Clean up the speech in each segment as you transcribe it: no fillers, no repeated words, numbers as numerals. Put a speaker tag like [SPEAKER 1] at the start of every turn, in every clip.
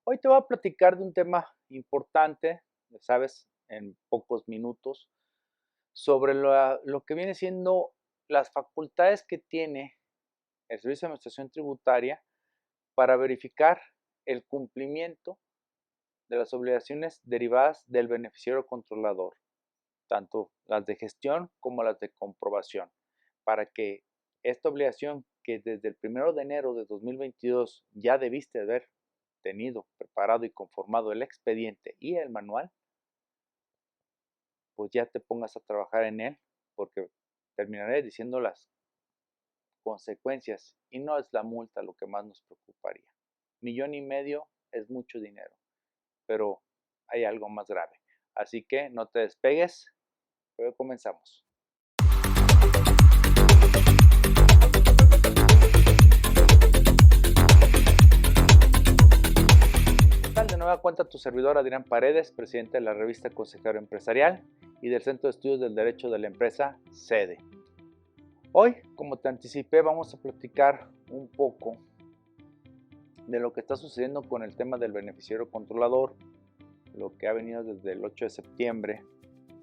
[SPEAKER 1] Hoy te voy a platicar de un tema importante, ya sabes, en pocos minutos, sobre lo que viene siendo las facultades que tiene el Servicio de Administración Tributaria para verificar el cumplimiento de las obligaciones derivadas del beneficiario controlador, tanto las de gestión como las de comprobación, para que esta obligación que desde el 1 de enero de 2022 ya debiste haber tenido preparado y conformado el expediente y el manual, pues ya te pongas a trabajar en él, porque terminaré diciendo las consecuencias y no es la multa lo que más nos preocuparía. 1,5 millones es mucho dinero, pero hay algo más grave. Así que no te despegues, pero comenzamos. De nueva cuenta tu servidor Adrián Paredes, presidente de la revista Consejero Empresarial y del Centro de Estudios del Derecho de la Empresa, SEDE. Hoy, como te anticipé, vamos a platicar un poco de lo que está sucediendo con el tema del beneficiario controlador, lo que ha venido desde el 8 de septiembre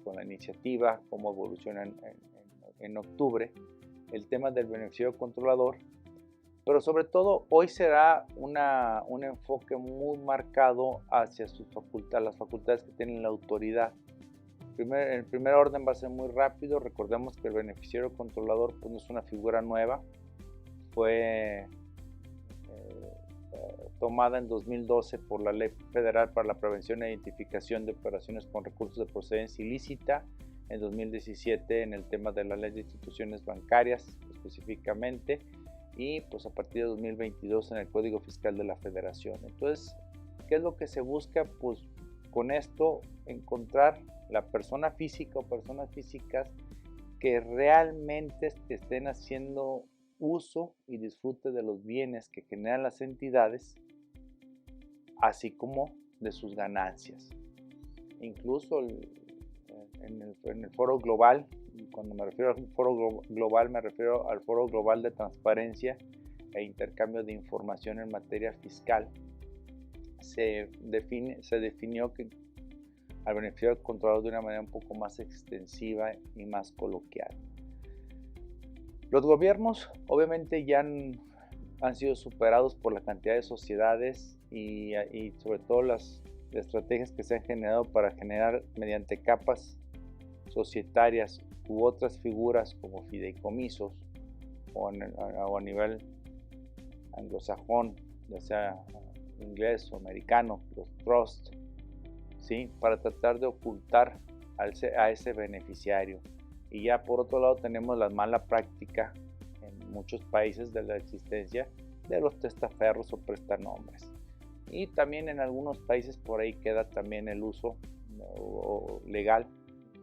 [SPEAKER 1] con la iniciativa, cómo evoluciona en octubre, el tema del beneficiario controlador, pero sobre todo hoy será un enfoque muy marcado hacia las facultades que tienen la autoridad. En primer orden va a ser muy rápido. Recordemos que el beneficiario controlador pues, no es una figura nueva, fue tomada en 2012 por la Ley Federal para la Prevención e Identificación de Operaciones con Recursos de Procedencia Ilícita, en 2017 en el tema de la Ley de Instituciones Bancarias específicamente, y pues a partir de 2022 en el Código Fiscal de la Federación. Entonces, ¿qué es lo que se busca? Pues con esto encontrar la persona física o personas físicas que realmente estén haciendo uso y disfrute de los bienes que generan las entidades, así como de sus ganancias. Incluso en el foro global, y cuando me refiero al foro global me refiero al foro global de transparencia e intercambio de información en materia fiscal, se definió que al beneficiario controlador de una manera un poco más extensiva y más coloquial. Los gobiernos obviamente ya han sido superados por la cantidad de sociedades y sobre todo las estrategias que se han generado para generar mediante capas societarias u otras figuras como fideicomisos o a nivel anglosajón, ya sea inglés o americano, los trusts, ¿sí? Para tratar de ocultar a ese beneficiario. Y ya por otro lado tenemos la mala práctica en muchos países de la existencia de los testaferros o prestanombres. Y también en algunos países por ahí queda también el uso legal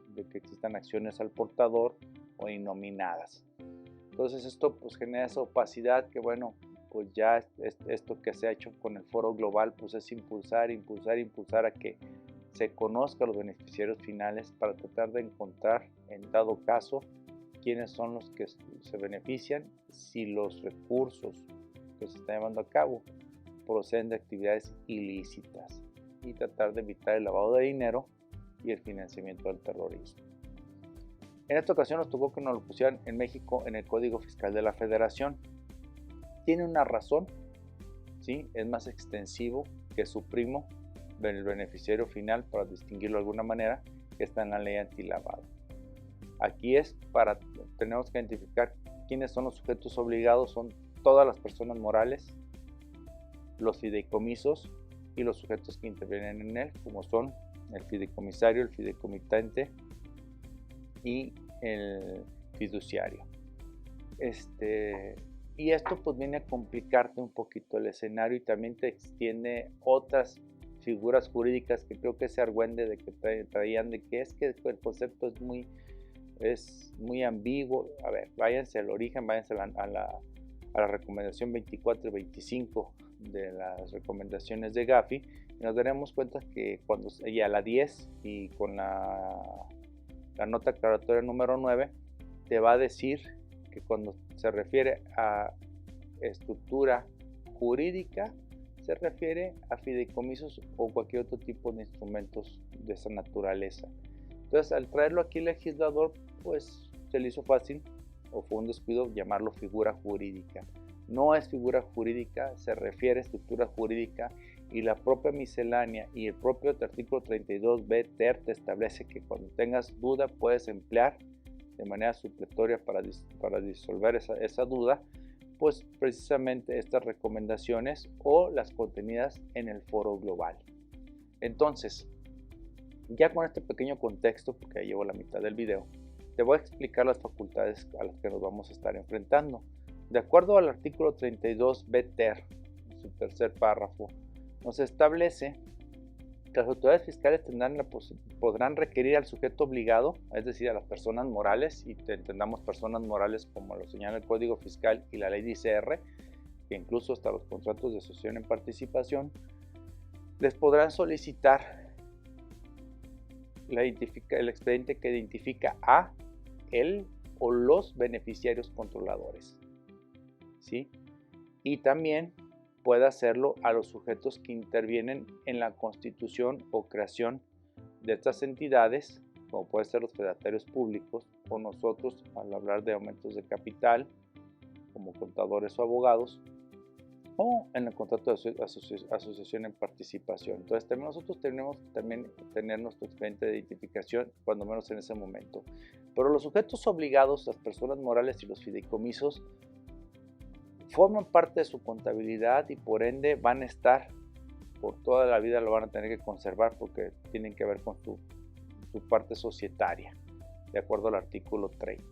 [SPEAKER 1] de que existan acciones al portador o innominadas. Entonces esto pues genera esa opacidad que bueno, pues ya esto que se ha hecho con el foro global pues es impulsar a que se conozca a los beneficiarios finales para tratar de encontrar en dado caso quiénes son los que se benefician si los recursos que se están llevando a cabo proceden de actividades ilícitas y tratar de evitar el lavado de dinero y el financiamiento del terrorismo. En esta ocasión nos tocó que nos lo pusieran en México en el Código Fiscal de la Federación. Tiene una razón, ¿sí? Es más extensivo que su primo, el beneficiario final, para distinguirlo de alguna manera, que está en la ley antilavado. Aquí tenemos que identificar quiénes son los sujetos obligados, son todas las personas morales, los fideicomisos y los sujetos que intervienen en él, como son el fideicomisario, el fideicomitente y el fiduciario. Y esto pues viene a complicarte un poquito el escenario y también te extiende otras figuras jurídicas que creo que ese argüende de que traían de que es que el concepto es muy ambiguo. A ver, váyanse al origen, váyanse a la recomendación 24 y 25 de las recomendaciones de Gafi y nos daremos cuenta que y a la 10 y con la nota aclaratoria número 9 te va a decir que cuando se refiere a estructura jurídica se refiere a fideicomisos o cualquier otro tipo de instrumentos de esa naturaleza. Entonces, al traerlo aquí el legislador, pues se le hizo fácil, o fue un descuido, llamarlo figura jurídica. No es figura jurídica, se refiere a estructura jurídica, y la propia miscelánea y el propio artículo 32b ter te establece que cuando tengas duda puedes emplear de manera supletoria para disolver esa duda, pues precisamente estas recomendaciones o las contenidas en el foro global. Entonces, ya con este pequeño contexto, porque ya llevo la mitad del video, te voy a explicar las facultades a las que nos vamos a estar enfrentando. De acuerdo al artículo 32b ter, en su tercer párrafo, nos establece que las autoridades fiscales podrán requerir al sujeto obligado, es decir, a las personas morales, y entendamos personas morales como lo señala el Código Fiscal y la ley de ICR, que incluso hasta los contratos de asociación en participación, les podrán solicitar el expediente que identifica a él o los beneficiarios controladores, ¿sí? Y también puede hacerlo a los sujetos que intervienen en la constitución o creación de estas entidades, como pueden ser los fedatarios públicos o nosotros al hablar de aumentos de capital, como contadores o abogados, o en el contrato de asociación en participación. Entonces también nosotros tenemos tener nuestro expediente de identificación, cuando menos en ese momento. Pero los sujetos obligados, las personas morales y los fideicomisos, forman parte de su contabilidad y por ende van a estar por toda la vida, lo van a tener que conservar porque tienen que ver con su parte societaria, de acuerdo al artículo 30.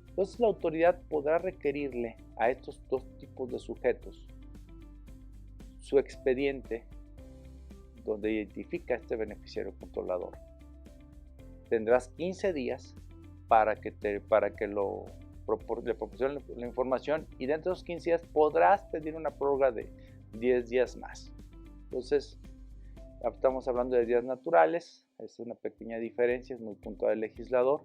[SPEAKER 1] Entonces la autoridad podrá requerirle a estos dos tipos de sujetos su expediente donde identifica a este beneficiario controlador. Tendrás 15 días para que le proporcione la información, y dentro de esos 15 días podrás pedir una prórroga de 10 días más. Entonces, estamos hablando de días naturales, es una pequeña diferencia, es muy puntual el legislador,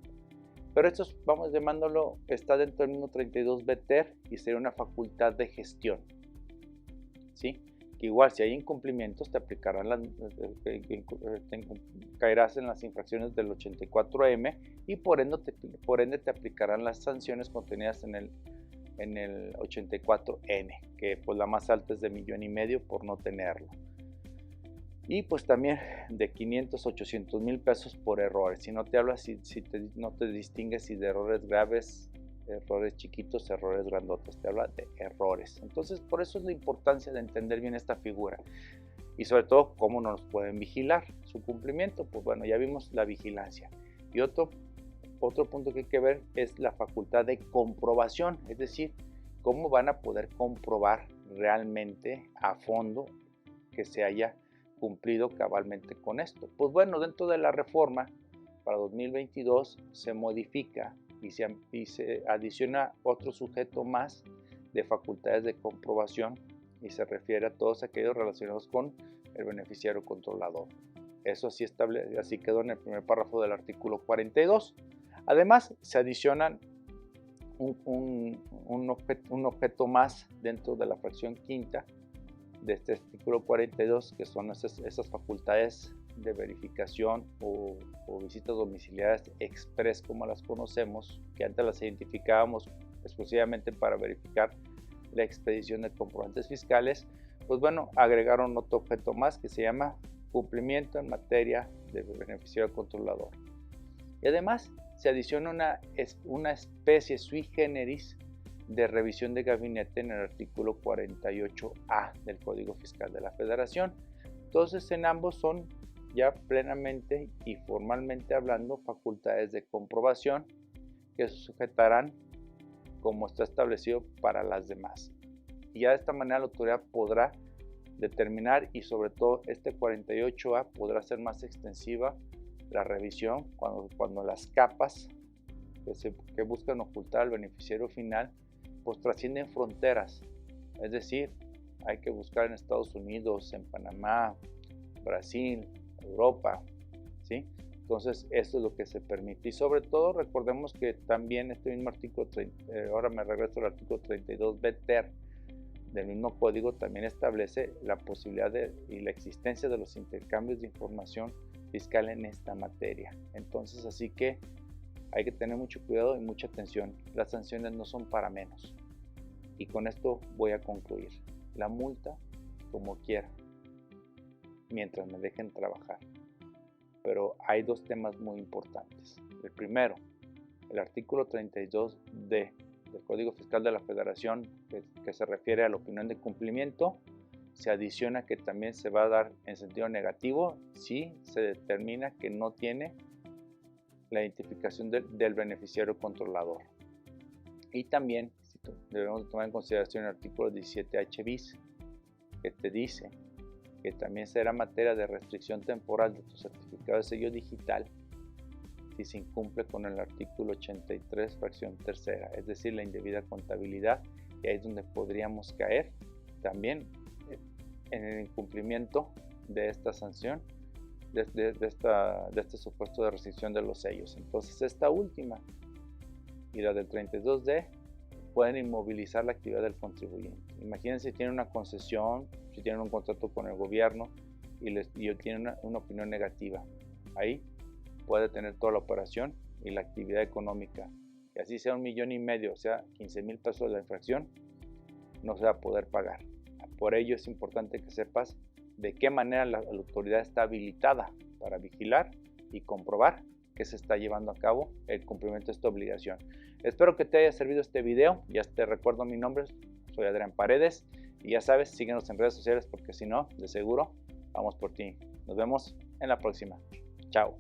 [SPEAKER 1] pero esto, vamos llamándolo, está dentro del mismo 32b ter y sería una facultad de gestión, ¿sí? Que igual si hay incumplimientos te aplicarán caerás en las infracciones del 84M y por ende te aplicarán las sanciones contenidas en el 84N, que pues la más alta es de 1,5 millones por no tenerlo. Y pues también de 500 a 800 mil pesos por errores. Si no te hablas, no te distingues si de errores graves, errores chiquitos, errores grandotes, te habla de errores. Entonces por eso es la importancia de entender bien esta figura y sobre todo cómo nos pueden vigilar su cumplimiento. Pues bueno, ya vimos la vigilancia, y otro punto que hay que ver es la facultad de comprobación, es decir, cómo van a poder comprobar realmente a fondo que se haya cumplido cabalmente con esto. Pues bueno, dentro de la reforma para 2022 se modifica y se adiciona otro sujeto más de facultades de comprobación y se refiere a todos aquellos relacionados con el beneficiario controlador. Eso así quedó en el primer párrafo del artículo 42. Además, se adicionan un objeto más dentro de la fracción quinta de este artículo 42, que son esas facultades de verificación o visitas domiciliarias express, como las conocemos, que antes las identificábamos exclusivamente para verificar la expedición de comprobantes fiscales. Pues bueno, agregaron otro objeto más que se llama cumplimiento en materia de beneficiario controlador. Y además se adiciona una especie sui generis de revisión de gabinete en el artículo 48A del Código Fiscal de la Federación. Entonces en ambos son ya plenamente y formalmente hablando facultades de comprobación que se sujetarán como está establecido para las demás. Y ya de esta manera la autoridad podrá determinar, y sobre todo este 48A podrá ser más extensiva la revisión cuando las capas que buscan ocultar al beneficiario final pues trascienden fronteras, es decir, hay que buscar en Estados Unidos, en Panamá, Brasil, Europa, ¿sí? Entonces esto es lo que se permite, y sobre todo recordemos que también este mismo artículo, ahora me regreso al artículo 32b ter, del mismo código también establece la posibilidad y la existencia de los intercambios de información fiscal en esta materia. Entonces, así que hay que tener mucho cuidado y mucha atención. Las sanciones no son para menos. Y con esto voy a concluir. La multa, como quiera, mientras me dejen trabajar. Pero hay dos temas muy importantes. El primero, el artículo 32D del Código Fiscal de la Federación, que se refiere a la opinión de cumplimiento, se adiciona que también se va a dar en sentido negativo si se determina que no tiene la identificación del beneficiario controlador. Y también debemos tomar en consideración el artículo 17H bis, que te dice que también será materia de restricción temporal de tu certificado de sello digital si se incumple con el artículo 83, fracción tercera, es decir, la indebida contabilidad, y ahí es donde podríamos caer también en el incumplimiento de esta sanción, de este supuesto de restricción de los sellos. Entonces, esta última y la del 32D pueden inmovilizar la actividad del contribuyente. Imagínense si tienen una concesión, si tienen un contrato con el gobierno y tienen una opinión negativa. Ahí puede tener toda la operación y la actividad económica. Y así sea 1,5 millones, o sea 15,000 pesos de la infracción, no se va a poder pagar. Por ello es importante que sepas de qué manera la autoridad está habilitada para vigilar y comprobar que se está llevando a cabo el cumplimiento de esta obligación. Espero que te haya servido este video. Ya te recuerdo mi nombre, soy Adrián Paredes, y ya sabes, síguenos en redes sociales porque si no, de seguro vamos por ti. Nos vemos en la próxima. Chao.